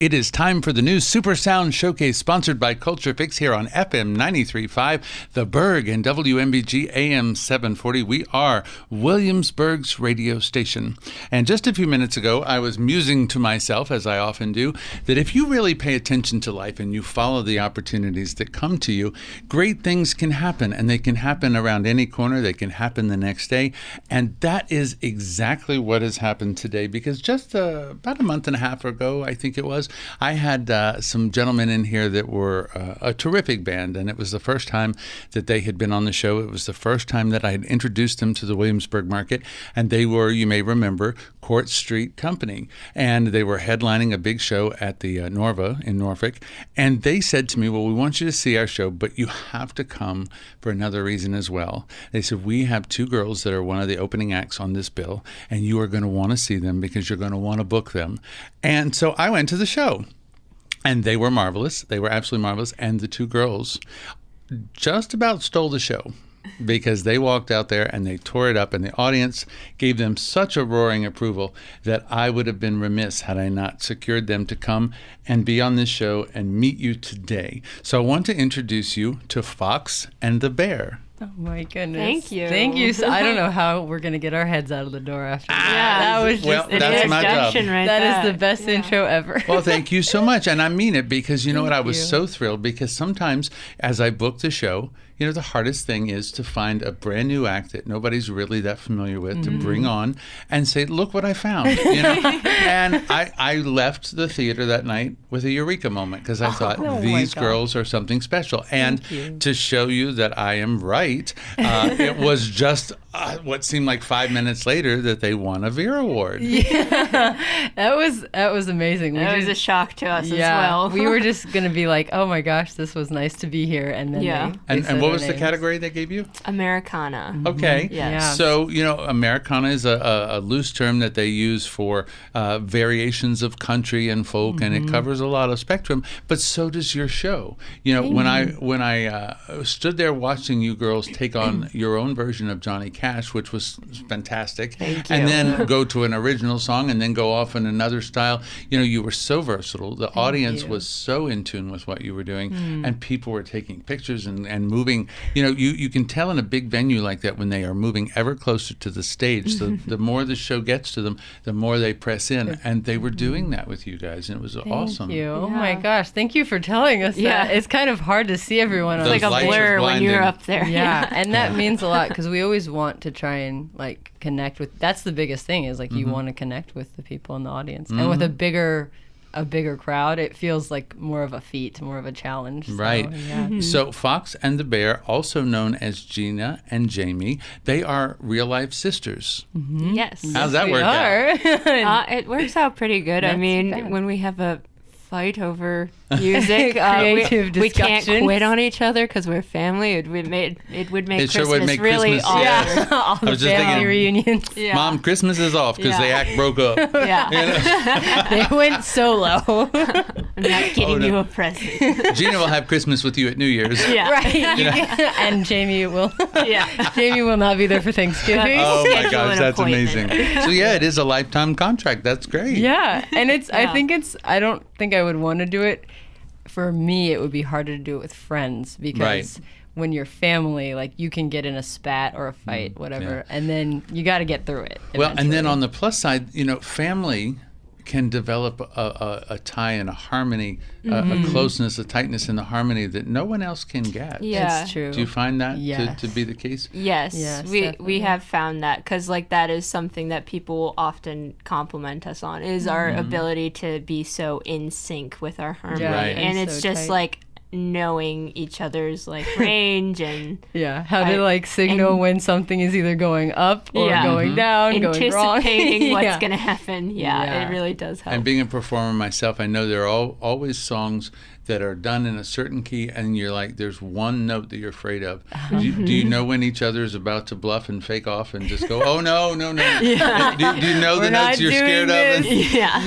It is time for the new Super Sound Showcase sponsored by Culture Fix here on FM 93.5, the Burg and WMBG AM 740. We are Williamsburg's radio station. And just a few minutes ago, I was musing to myself, as I often do, that if you really pay attention to life and you follow the opportunities that come to you, great things can happen. And they can happen around any corner. They can happen the next day. And that is exactly what has happened today, because just about a month and a half ago, I think it was, I had some gentlemen in here that were a terrific band, and it was the first time that they had been on the show. It was the first time that I had introduced them to the Williamsburg market, and they were, you may remember, Court Street Company, and they were headlining a big show at the Norva in Norfolk, and they said to me, well, we want you to see our show, but you have to come for another reason as well. They said, we have two girls that are one of the opening acts on this bill, and you are going to want to see them because you're going to want to book them. And so I went to the show. And they were marvelous. They were absolutely marvelous. And the two girls just about stole the show because they walked out there and they tore it up. And the audience gave them such a roaring approval that I would have been remiss had I not secured them to come and be on this show and meet you today. So I want to introduce you to Fox and the Bear. Oh my goodness. Thank you. Thank you. So I don't know how we're going to get our heads out of the door after that. Yeah, that was just well, that's my job. Right that is the best intro ever. Well, thank you so much. And I mean it, because you know what? I was you. so thrilled because sometimes as I book the show, you know, the hardest thing is to find a brand new act that nobody's really that familiar with to bring on and say, look what I found, you know? And I left the theater that night with a eureka moment because I thought these girls are something special. And to show you that I am right, it was just what seemed like 5 minutes later that they won a VEER award. Yeah, that was amazing. That was a shock to us as well. We were just going to be like, oh my gosh, this was nice to be here. And then they And what was the category they gave you? Americana. Okay. Yeah. So, you know, Americana is a loose term that they use for variations of country and folk, and it covers a lot of spectrum, but so does your show. You know, when I stood there watching you girls take on your own version of Johnny Cash, which was fantastic, Thank you. and then go to an original song and then go off in another style, you know, you were so versatile. The audience was so in tune with what you were doing, and people were taking pictures and moving. You know, you can tell in a big venue like that when they are moving ever closer to the stage, the more the show gets to them, the more they press in. And they were doing that with you guys, and it was awesome. Thank you. Oh my gosh. Thank you for telling us that. It's kind of hard to see everyone on It's like a blur when you're up there. Yeah, and that means a lot because we always want to try and like connect with, that's the biggest thing is like you want to connect with the people in the audience. And with a bigger crowd, it feels like more of a feat, more of a challenge. Right. So Fox and the Bear, also known as Gina and Jamie, they are real life sisters. Yes. How's that work out? It works out pretty good. I mean, when we have a fight over music, Creative we can't discussions. quit on each other because we're family. It would make It Christmas sure would make really Christmas, awkward. yes. All the was just family thinking, reunions. Yeah. Mom, Christmas is off because the act broke up. Yeah. You know? They went solo. I'm not getting you a present. Gina will have Christmas with you at New Year's. Yeah. Right. And Jamie will Yeah. Jamie will not be there for Thanksgiving. Oh my Schedule gosh, an that's appointment. amazing. So yeah, it is a lifetime contract. That's great. Yeah, and I don't think I would want to do it. For me, it would be harder to do it with friends because when you're family, like you can get in a spat or a fight, whatever, and then you got to get through it. Well, and then on the plus side, you know, family can develop a tie and a harmony, a closeness, a tightness in the harmony that no one else can get. Yeah. It's true. Do you find that Yes. to be the case? Yes, we definitely. have found that because like that is something that people often compliment us on is our ability to be so in sync with our harmony, Yeah, Right. and and it's so just tight. like knowing each other's like range and how to like signal when something is either going up or going down, going wrong. anticipating what's gonna happen. Yeah, it really does help. And being a performer myself, I know there are always songs that are done in a certain key, and you're like, there's one note that you're afraid of. Do you know when each other is about to bluff and fake off and just go, oh, no. Yeah. Do you know the We're notes not you're scared doing of? this. Yeah.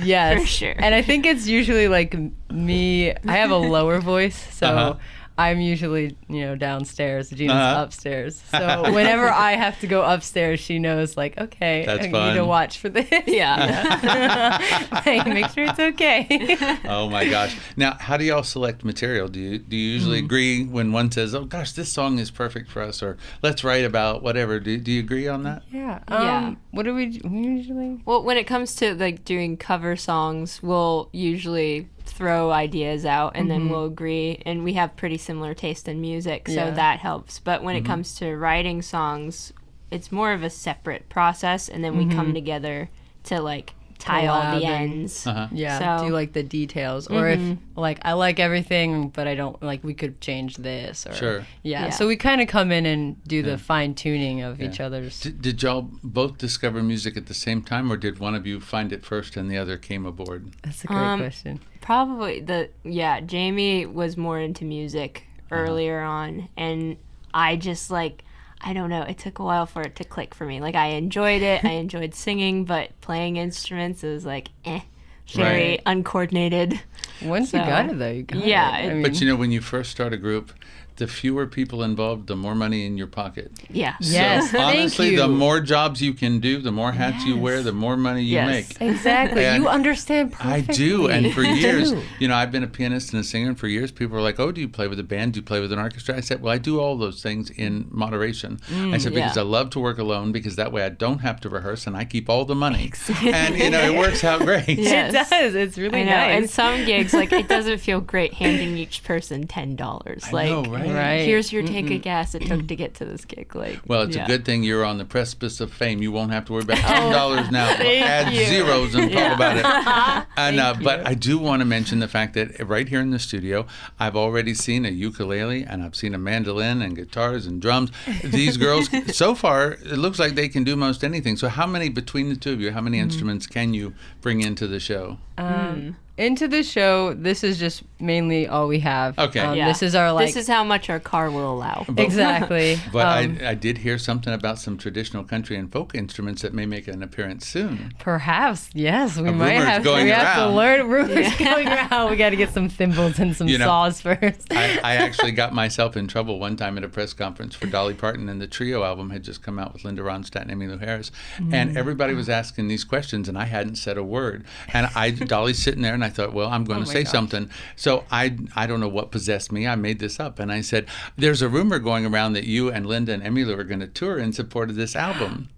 Yes. For sure. And I think it's usually like me, I have a lower voice, so I'm usually, downstairs. Gina's upstairs. So whenever I have to go upstairs, she knows, like, okay, That's I fun. need to watch for this. Yeah. Like, make sure it's okay. Oh my gosh. Now, how do y'all select material? Do you usually agree when one says, "Oh gosh, this song is perfect for us," or "Let's write about whatever"? Do you agree on that? Yeah. Yeah. What do we usually? Well, when it comes to like doing cover songs, we'll usually throw ideas out and then we'll agree, and we have pretty similar taste in music, so that helps. But when it comes to writing songs, it's more of a separate process, and then we come together to like tie all the ends. Yeah, So- do like the details, or if like I like everything, but I don't like, we could change this, or Sure. Yeah. Yeah. So we kind of come in and do the fine tuning of each other's. Did y'all both discover music at the same time, or did one of you find it first and the other came aboard? That's a great question. Probably Jamie was more into music earlier on, and I just like, I don't know, it took a while for it to click for me. Like, I enjoyed it, I enjoyed singing, but playing instruments, it was like, very Right. uncoordinated. Once you So, got it, though, you got it. yeah, I mean, But when you first start a group, the fewer people involved, the more money in your pocket. Yeah. Yes, So thank honestly, you. the more jobs you can do, the more hats you wear, the more money you Yes. make. exactly. And You understand I perfectly. do, and for You years, do. I've been a pianist and a singer, and for years people were like, "Oh, do you play with a band? Do you play with an orchestra?" I said, "Well, I do all those things in moderation." I said, because yeah. I love to work alone, because that way I don't have to rehearse, and I keep all the money. And, it works out great. Yeah. It does. It's really I know. nice. And some gigs, like, it doesn't feel great handing each person $10. I Like, know, right? Right. here's your take of gas it took to get to this gig. Like, Well, it's yeah. a good thing you're on the precipice of fame. You won't have to worry about $10 now. thank Add you. zeros and talk about it. And Thank but you. I do want to mention the fact that right here in the studio, I've already seen a ukulele, and I've seen a mandolin and guitars and drums. These girls, so far, it looks like they can do most anything. So how many, between the two of you, how many instruments can you bring into the show? Into the show, this is just mainly all we have. Okay. Yeah. This is our, like... This is how much our car will allow. exactly. But I did hear something about some traditional country and folk instruments that may make an appearance soon. Perhaps, yes. We A might rumor's have to. going We have to around. learn. Rumors going around. We got to get some thimbles and some saws first. I actually got myself in trouble one time at a press conference for Dolly Parton, and the Trio album had just come out with Linda Ronstadt and Emmylou Harris, and everybody was asking these questions, and I hadn't said a word. And Dolly's sitting there, and I thought, well, I'm going to say something. So I don't know what possessed me. I made this up, and I said, "There's a rumor going around that you and Linda and Emmylou are going to tour in support of this album."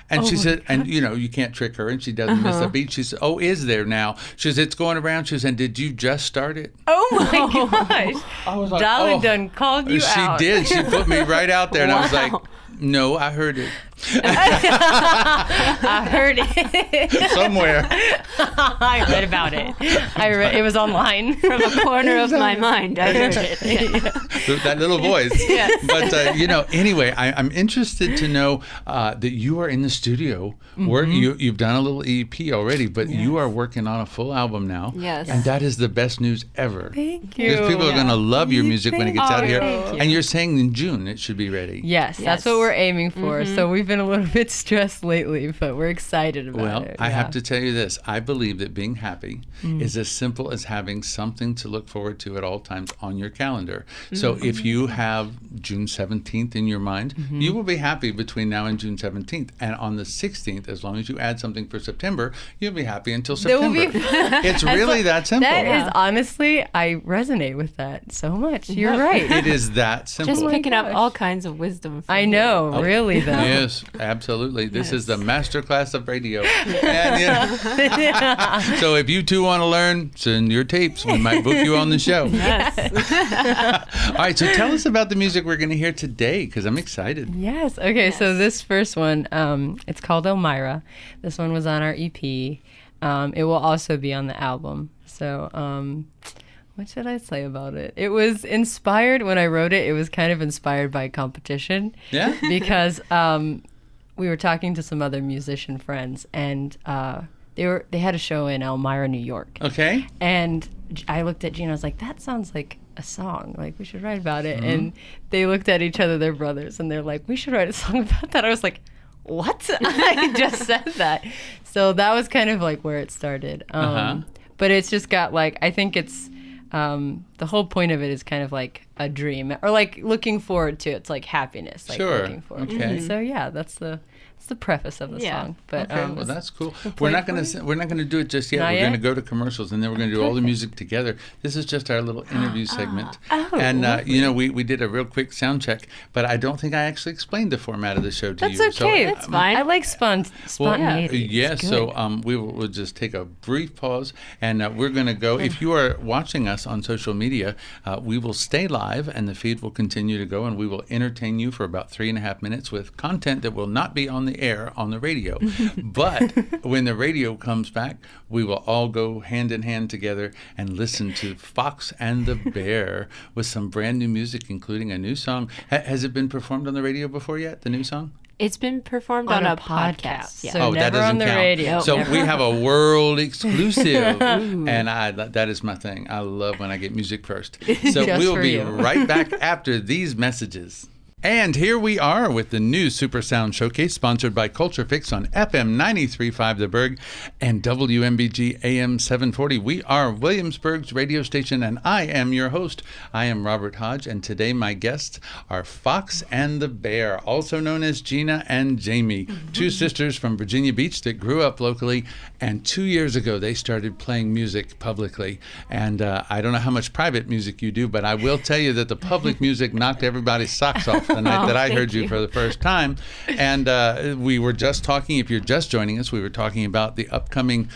And she said, and you can't trick her, and she doesn't miss a beat. She said, "Oh, is there now?" She says, "It's going around." She says, "And did you just start it?" Oh my gosh. I was like, Dolly "Oh." done called you She out. did. She put me right out there, and I was like, "No, I heard it I heard it. somewhere." I read about it. It was online. From a corner of my mind, I heard it. Yeah. That little voice. Yes. But anyway, I'm interested to know that you are in the studio. You've done a little EP already, but you are working on a full album now. Yes. And that is the best news ever. Thank you. Because people are going to love your music when it gets out here. thank you. And you're saying in June it should be ready. Yes, that's Yes. what we're aiming for. So we've been a little bit stressed lately, but we're excited about Well, it. I have to tell you this. I believe that being happy is as simple as having something to look forward to at all times on your calendar. So if you have June 17th in your mind, you will be happy between now and June 17th. And on the 16th, as long as you add something for September, you'll be happy until There will September. be- It's really that simple. That is honestly, I resonate with that so much. You're right. It is that simple. Just picking up gosh. all kinds of wisdom. From I you. know, really though. Yes, absolutely. This is the master class of radio. And, so if you two want to learn, send your tapes. We might book you on the show. Yes. All right, so tell us about the music we're going to hear today, because I'm excited. Yes. Okay. So this first one, it's called Elmira. This one was on our EP. It will also be on the album. So, what should I say about it? It was inspired when I wrote it. It was kind of inspired by competition. Yeah? Because we were talking to some other musician friends, and they had a show in Elmira, New York. Okay. And I looked at Gina. I was like, "That sounds like a song. Like, we should write about it." And they looked at each other, they're brothers, and they're like, "We should write a song about that." I was like, "What?" I just said that. So that was kind of like where it started. But it's just got like, I think it's the whole point of it is kind of like a dream, or like looking forward to. It's like happiness, like Sure. looking forward. Okay. So yeah, that's the preface of the song. But Okay, well that's cool. We're not gonna do it just yet. Not We're yet? gonna go to commercials, and then we're gonna do all the music together. This is just our little interview segment. And we did a real quick sound check, but I don't think I actually explained the format of the show to That's you. okay. So, That's fine. I like spontaneity. Yes. It's So good. we'll just take a brief pause, and we're gonna go. If you are watching us on social media, we will stay live, and the feed will continue to go, and we will entertain you for about 3.5 minutes with content that will not be on the air on the radio. But when the radio comes back, we will all go hand in hand together and listen to Fox and the Bear with some brand new music, including a new song. Has it been performed on the radio before yet, the new song? It's been performed on a podcast. Yeah. So never on the radio. So we have a world exclusive, and that is my thing. I love when I get music first. So we will be right back after these messages. And here we are with the new Super Sound Showcase, sponsored by Culture Fix on FM 93.5 The Burg and WMBG AM 740. We are Williamsburg's radio station, and I am your host. I am Robert Hodge, and today my guests are Fox and the Bear, also known as Gina and Jamie, two sisters from Virginia Beach that grew up locally, and 2 years ago they started playing music publicly. And I don't know how much private music you do, but I will tell you that the public music knocked everybody's socks off the night that I heard you for the first time. And we were just talking, if you're just joining us, we were talking about the upcoming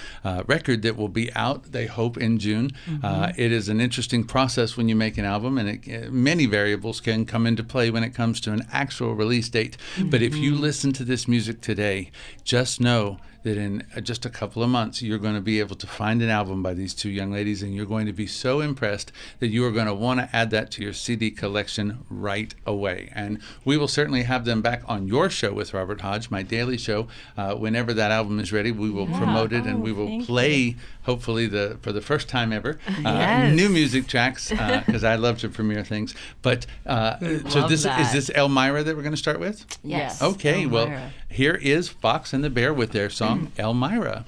record that will be out, they hope, in June. It is an interesting process when you make an album, and many variables can come into play when it comes to an actual release date. But if you listen to this music today, just know that in just a couple of months, you're going to be able to find an album by these two young ladies, and you're going to be so impressed that you are going to want to add that to your CD collection right away. And we will certainly have them back on your show with Robert Hodge, my daily show. Whenever that album is ready, we will promote it, and we will play, hopefully, for the first time ever, new music tracks, because I love to premiere things. But so is this Elmira that we're going to start with? Yes. Okay, Elmira. well, here is Fox and the Bear with their song, Elmira.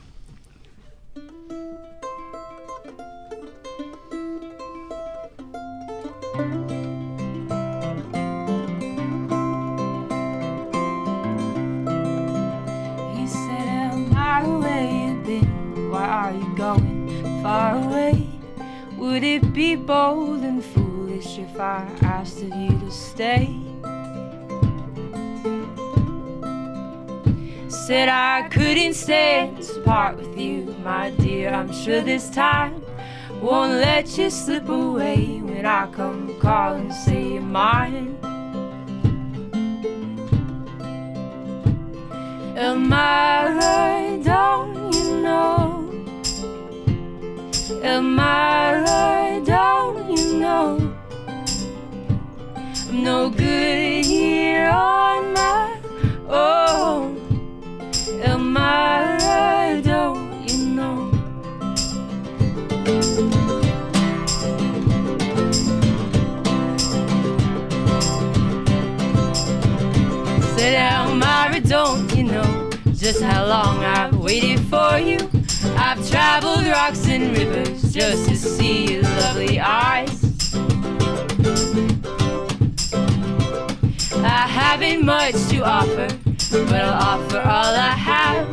He said, Elmira, where you been? Why are you going far away? Would it be bold and foolish if I asked of you to stay? Said I couldn't stand to part with you, my dear. I'm sure this time won't let you slip away when I come call and say you're mine. Elmira, don't you know? Elmira, don't you know? I'm no good here on my own. Elmira, don't you know? Said Elmira, don't you know just how long I've waited for you? I've traveled rocks and rivers just to see your lovely eyes. I haven't much to offer, but I'll offer all I have.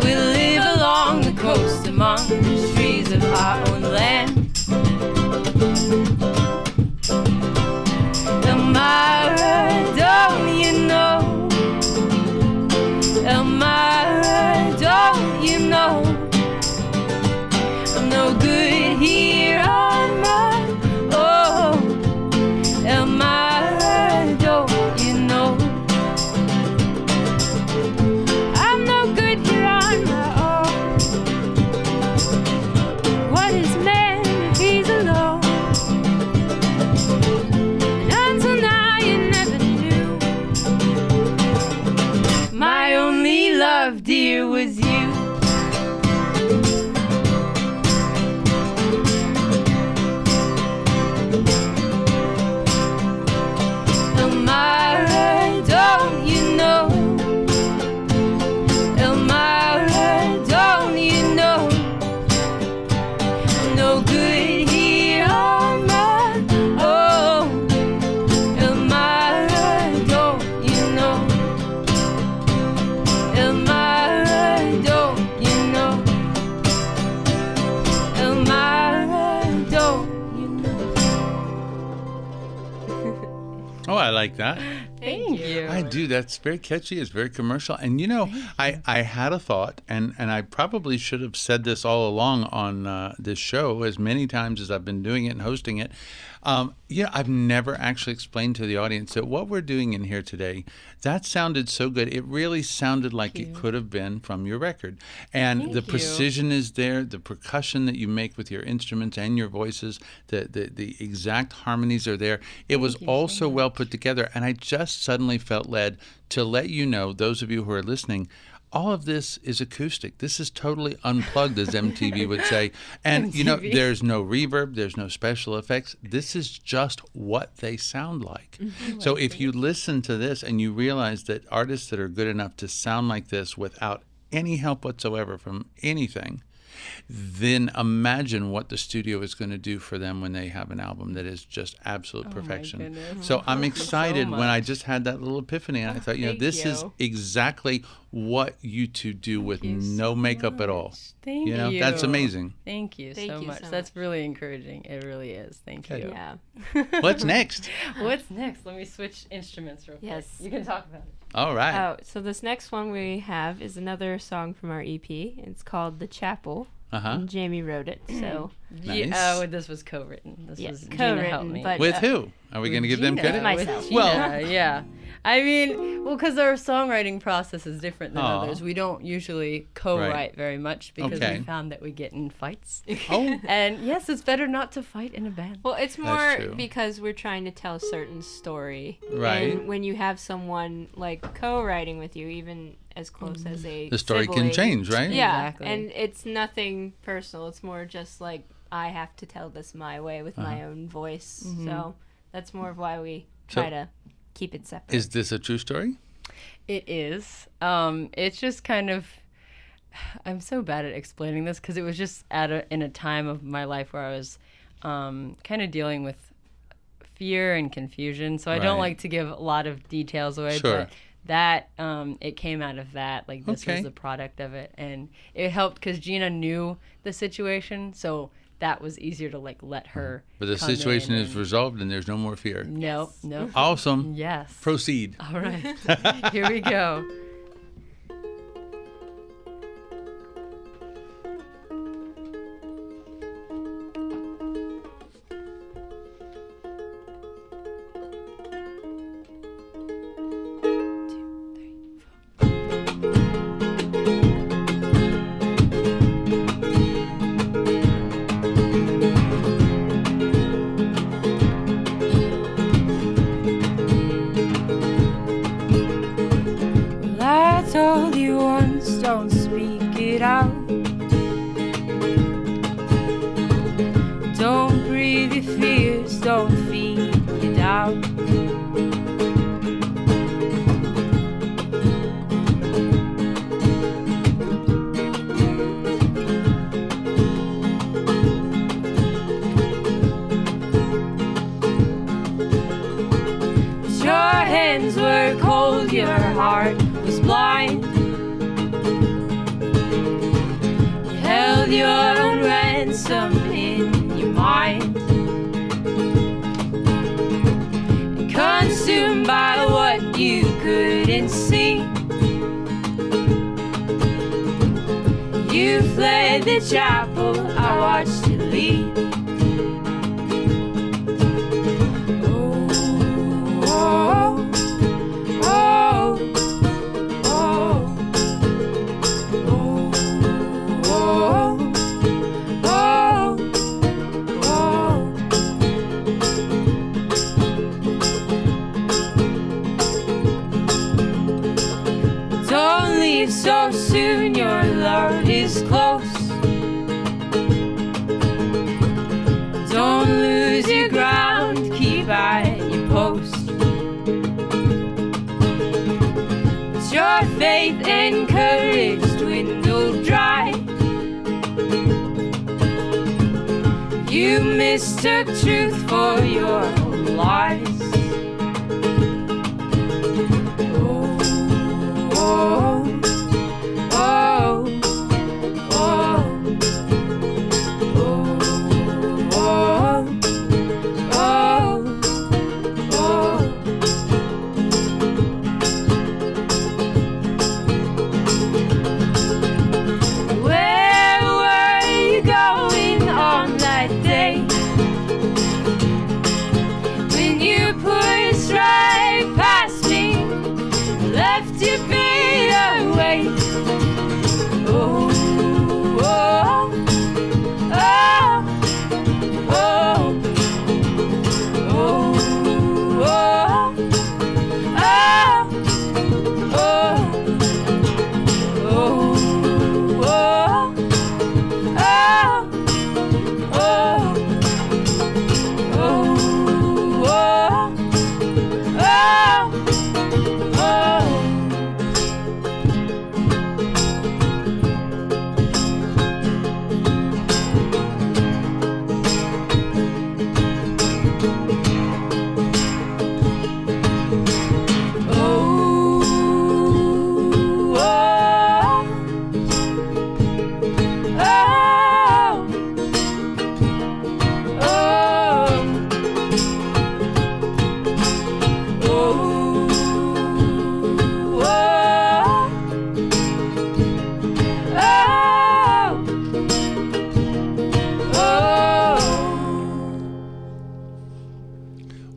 We'll live along the coast among the trees of our own land. Elmira, don't you know? Elmira, don't you know? I'm no good here on my own. Elmira, don't you know? I'm no good here on my own. What is man if he's alone? And until now you never knew. My only love, dear, was you. Elmira, don't you know? Elmira, don't you know? I'm no good here on my own. like that. Thank you. I do. That's very catchy. It's very commercial. And, you know, I had a thought, and I probably should have said this all along on this show as many times as I've been doing it and hosting it. I've never actually explained to the audience that what we're doing in here today, that sounded so good. It really sounded like it could have been from your record. And the precision is there, the percussion that you make with your instruments and your voices, the exact harmonies are there. It was all so well put together. And I just suddenly felt led to let you know, those of you who are listening, all of this is acoustic. This is totally unplugged, as MTV would say. And, you know, there's no reverb, there's no special effects. This is just what they sound like. So if you listen to this and you realize that artists that are good enough to sound like this without any help whatsoever from anything, then imagine what the studio is going to do for them when they have an album that is just absolute perfection. So I'm excited when I just had that little epiphany, and I thought, this is exactly what you two do with no makeup at all. Thank you. That's amazing. Thank you so much. That's really encouraging. It really is. Thank you. Yeah. What's next? What's next? Let me switch instruments real quick. Yes. You can talk about it. All right. So this next one we have is another song from our EP. It's called The Chapel. And Jamie wrote it. So nice. This was co-written. This was co-written. Gina helped me. But, with who? Are we going to give them credit? Myself. Well, yeah. I mean, because our songwriting process is different than others. We don't usually co-write very much because we found that we get in fights. And yes, it's better not to fight in a band. Well, it's more because we're trying to tell a certain story. Right. And when you have someone like co-writing with you, even as close as the story sibling, can change, right? Yeah. Exactly. And it's nothing personal. It's more just like I have to tell this my way with my own voice. So that's more of why we try to keep it separate. Is this a true story? It is. It's just kind of, I'm so bad at explaining this because it was just in a time of my life where I was kind of dealing with fear and confusion. So I don't like to give a lot of details away. But that, it came out of that. Like this was the product of it. And it helped because Gina knew the situation. So that was easier to like let her. But the situation is resolved and there's no more fear. No. Awesome. Yes. Proceed. All right. Here we go. Told you once, don't speak it out. Don't breathe your fears, don't feed your doubt. Your hands were cold, your heart was blind. You held your own ransom in your mind, and consumed by what you couldn't see, you fled the chapel. I watched you leave. So soon your love is close. Don't lose your ground, keep at your post. But your faith and courage dwindled dry. You mistook truth for your lies.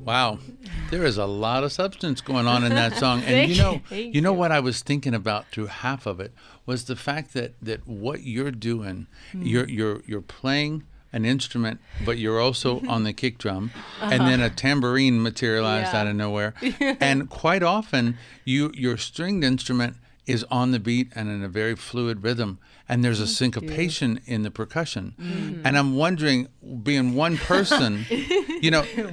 Wow. There is a lot of substance going on in that song. And you know what I was thinking about through half of it was the fact that what you're doing, you're playing an instrument, but you're also on the kick drum, and then a tambourine materialized out of nowhere. And quite often your stringed instrument is on the beat and in a very fluid rhythm, and there's a syncopation in the percussion. And I'm wondering, being one person,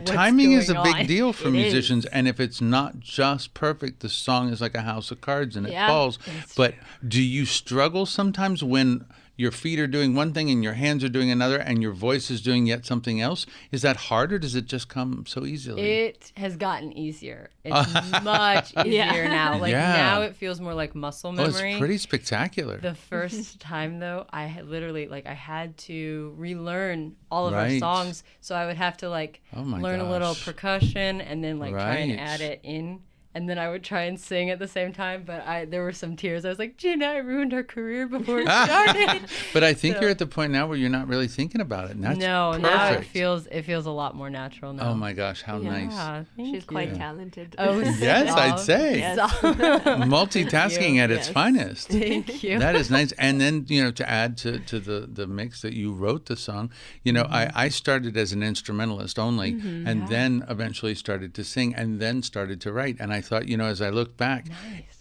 timing is a big deal for musicians, and if it's not just perfect, the song is like a house of cards and it falls. But do you struggle sometimes when your feet are doing one thing and your hands are doing another and your voice is doing yet something else? Is that hard, or does it just come so easily? It has gotten easier. It's much easier now. Now it feels more like muscle memory. It's pretty spectacular. The first time though, I had literally I had to relearn all of our songs, so I would have to learn a little percussion and then try and add it in. And then I would try and sing at the same time, but there were some tears. I was like, Gina, I ruined our career before it started. But I think you're at the point now where you're not really thinking about it. That's perfect. Now it feels a lot more natural now. Oh my gosh, how nice. She's quite talented. Oh, yes, I'd say. Yes. Multitasking at its finest. Thank you. That is nice. And then, to add to the mix that you wrote the song, I started as an instrumentalist only, and then eventually started to sing, and then started to write. And I thought, as I look back,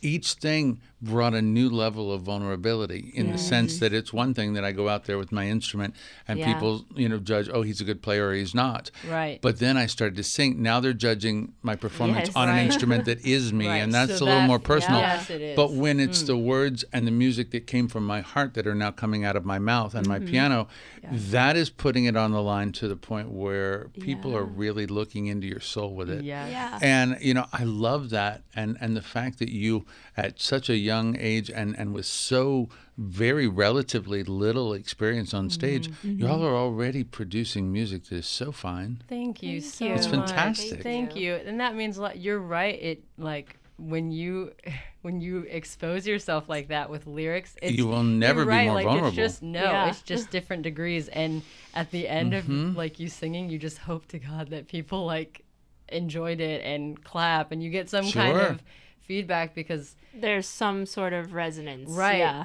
each thing brought a new level of vulnerability in the sense that it's one thing that I go out there with my instrument and people, judge, oh, he's a good player or he's not. Right. But then I started to sing. Now they're judging my performance on an instrument that is me, and that's a little more personal. Yes, it is. But when it's the words and the music that came from my heart that are now coming out of my mouth and my piano, that is putting it on the line to the point where people are really looking into your soul with it. And, I love that. And the fact that you, at such a young age and with so very relatively little experience on stage, you all are already producing music that is so fine. Thank you so It's much. fantastic. Thank you. And that means a lot. You're right. It when you expose yourself like that with lyrics, you will never be more vulnerable. It's just it's just different degrees. And at the end of you singing, you just hope to God that people enjoyed it and clap, and you get some kind of feedback because there's some sort of resonance.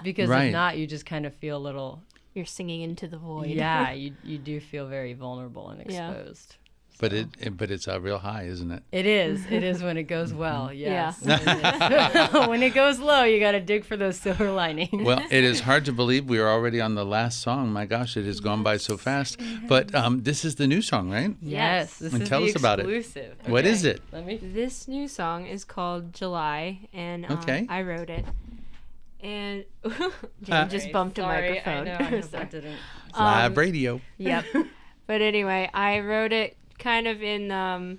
Because if not, you just kind of feel a little, you're singing into the void. You do feel very vulnerable and exposed. But it's a real high, isn't it? It is when it goes well. Yes. When it goes low, you got to dig for those silver linings. Well, it is hard to believe we are already on the last song. My gosh, it has gone by so fast. But this is the new song, right? Yes. This is tell the us about it. exclusive. Okay. What is it? This new song is called July, and I wrote it. And Jen just bumped a microphone. I know that didn't. Live radio. Yep. But anyway, I wrote it kind of in an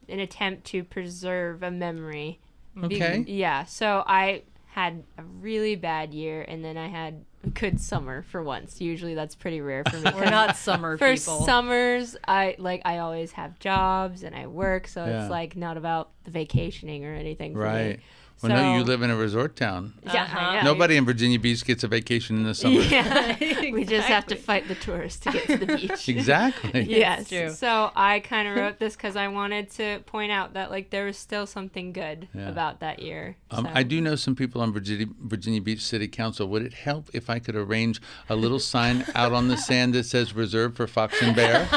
attempt to preserve a memory. Okay. So I had a really bad year, and then I had a good summer for once. Usually that's pretty rare for me. We're not summer for people. For summers, I always have jobs and I work, so it's not about the vacationing or anything for me. Well, no, you live in a resort town. Yeah, Nobody in Virginia Beach gets a vacation in the summer. Yeah, we just have to fight the tourists to get to the beach. Exactly. Yes. True. So I kind of wrote this because I wanted to point out that there was still something good about that year. I do know some people on Virginia Beach City Council. Would it help if I could arrange a little sign out on the sand that says "Reserved for Fox and Bear"?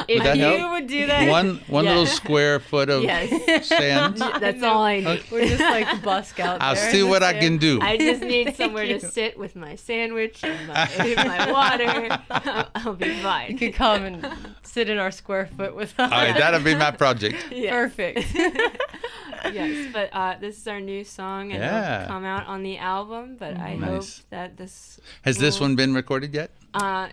If you would do that, one little square foot of sand. That's all I need. Okay. We're just busk out there. I'll see what I can do. I just need somewhere to sit with my sandwich and my water. I'll be fine. You could come and sit in our square foot with us. All right, that'll be my project. Yes. Perfect. Yes, but this is our new song, and it'll come out on the album. But I hope that this has this one been recorded yet?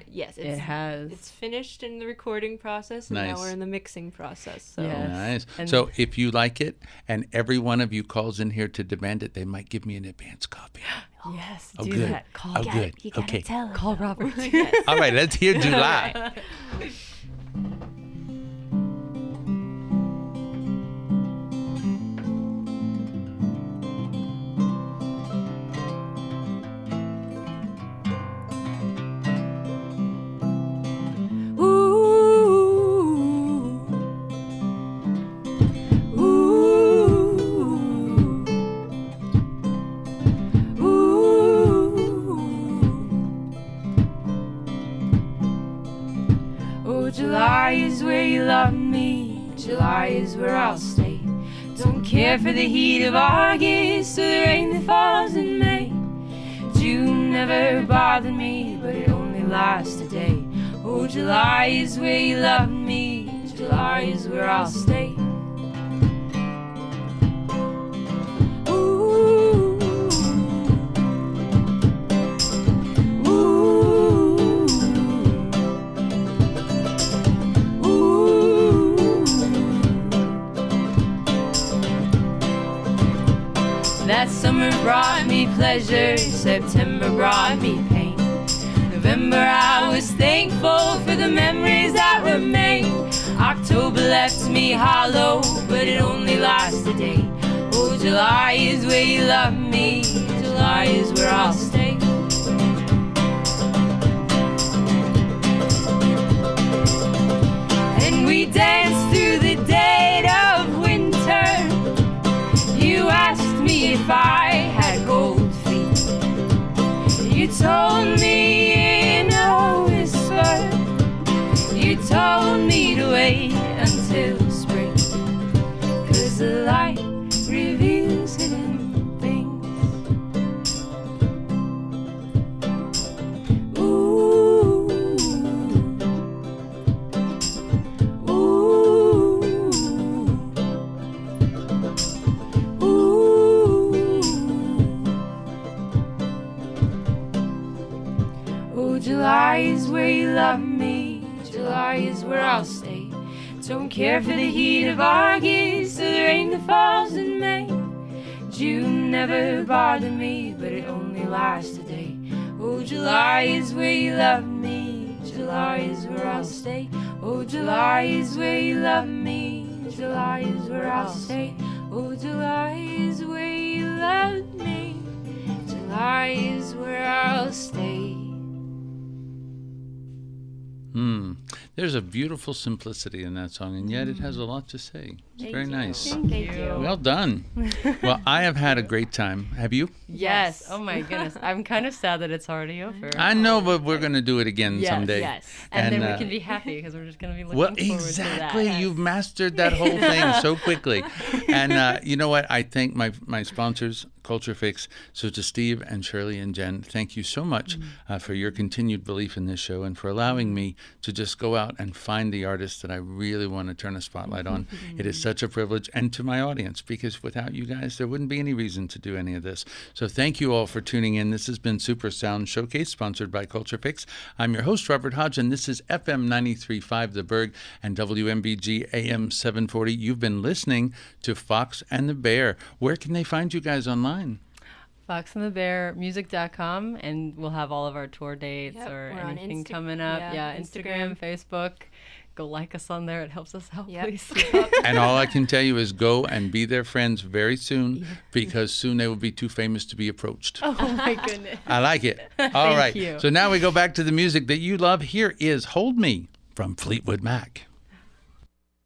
Yes, it has. It's finished in the recording process, and now we're in the mixing process. So. Nice. So if you like it, and every one of you calls in here to demand it, they might give me an advance copy. Yes, do good. That. Call. Good. You gotta tell him. Call Robert. All right, let's hear July. July is where you love me, July is where I'll stay. Don't care for the heat of August or the rain that falls in May. June never bothered me, but it only lasts a day. Oh, July is where you love me, July is where I'll stay. That summer brought me pleasure, September brought me pain. November I was thankful for the memories that were made. October left me hollow, but it only lasts a day. Oh, July is where you love me, July is where I'll stay. And we danced through the dead of winter. You asked me if I had cold feet. You told me in a whisper, you told me to wait until spring, 'cause the light reveals hidden things. Ooh, ooh, ooh. Oh, July is where you love me, July is where I'll stay. Don't care for the heat of August or the rain that falls in May. June never bothered me, but it only lasts a day. Oh, July is where you love me, July is where I'll stay. Oh, July is where you love me, July is where I'll stay. Oh, July is where you love me, July is where I'll stay. There's a beautiful simplicity in that song, and yet it has a lot to say. It's very nice. Thank you. Well done. Well, I have had a great time. Have you? Yes. Oh my goodness. I'm kind of sad that it's already over. I know, but we're going to do it again someday. Yes. And then we can be happy because we're just going to be looking well, forward to that. exactly. You've mastered that whole thing so quickly. And you know what? I thank my sponsors, Culture Fix. So to Steve and Shirley and Jen, thank you so much for your continued belief in this show and for allowing me to just go out and find the artists that I really want to turn a spotlight on. It is such a privilege, and to my audience, because without you guys, there wouldn't be any reason to do any of this. So thank you all for tuning in. This has been Super Sound Showcase, sponsored by Culture Fix. I'm your host, Robert Hodge, and this is FM 93.5 The Burg and WMBG AM 740. You've been listening to Fox and the Bear. Where can they find you guys online? foxandthebearmusic.com, and we'll have all of our tour dates or anything coming up. Yeah, Instagram, Facebook. Go like us on there. It helps us out, please. And all I can tell you is go and be their friends very soon, because soon they will be too famous to be approached. Oh, my goodness. I like it. All right. you. So now we go back to the music that you love. Here is Hold Me from Fleetwood Mac.